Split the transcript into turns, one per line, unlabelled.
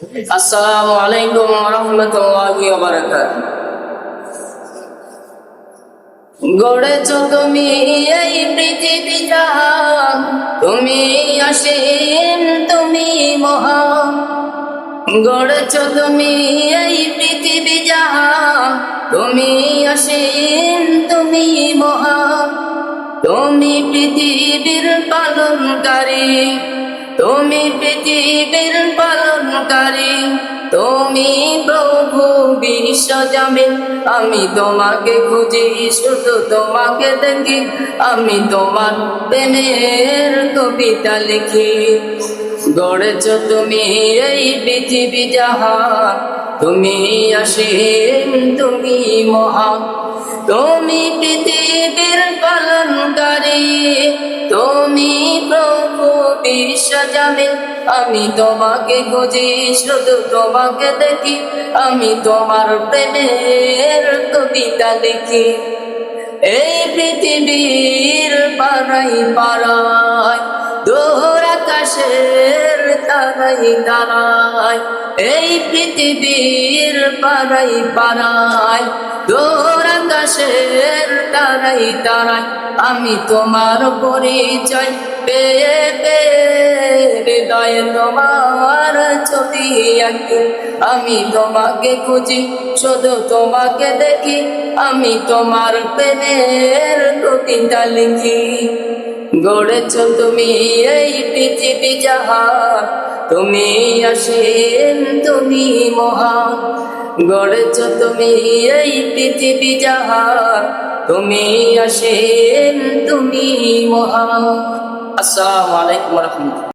আসসালামু আলাইকুম ওয়া রাহমাতুল্লাহি ওয়া বারাকাতুহু। গড়েছ তুমি এই পৃথিবী জাহান, তুমি অসীম, তুমি মহান। গড়েছ তুমি এই পৃথিবী জাহান, তুমি অসীম, তুমি মহান। তুমি পৃথিবীর পালনকারী, তুমি পৃথিবীর পালনকারী, তুমি প্রভু বিশ্বজামিন। আমি তোমাকে খুঁজি, শুধু তোমাকে দেখি, আমি তোমার প্রেমের কবিতা লিখি। গড়েছ তুমি এই পৃথিবী জাহান, তুমি অসীম, তুমি মহান। তুমি পৃথিবীর পালনকারী, তুমি প্রভু বিশ্বজামিন। আমি তোমাকে খুঁজি, শুধু তোমাকে দেখি, আমি তোমার প্রেমের কবিতা লিখি। এই পৃথিবীর পাড়াই পাড়ায়, দূর আকাশের তারাই তারায়। এই পৃথিবীর পাড়াই পাড়ায়, দূর আকাশের তারাই তারায়। আমি তোমার পরিচয় পেয়ে পেয়ে হৃদয়ে তোমার ছবি আঁকি। আমি তোমাকে খুঁজি, শুধু তোমাকে দেখি, আমি তোমার প্রেমের কবিতা লিখি। গড়েছ তুমি এই পৃথিবী জাহান, তুমি অসীম, তুমি মহান। গড়েছ তুমি এই পৃথিবী জাহান, তুমি অসীম, তুমি মহান। আসসালামু আলাইকুম ওয়া রাহমাতুল্লাহ।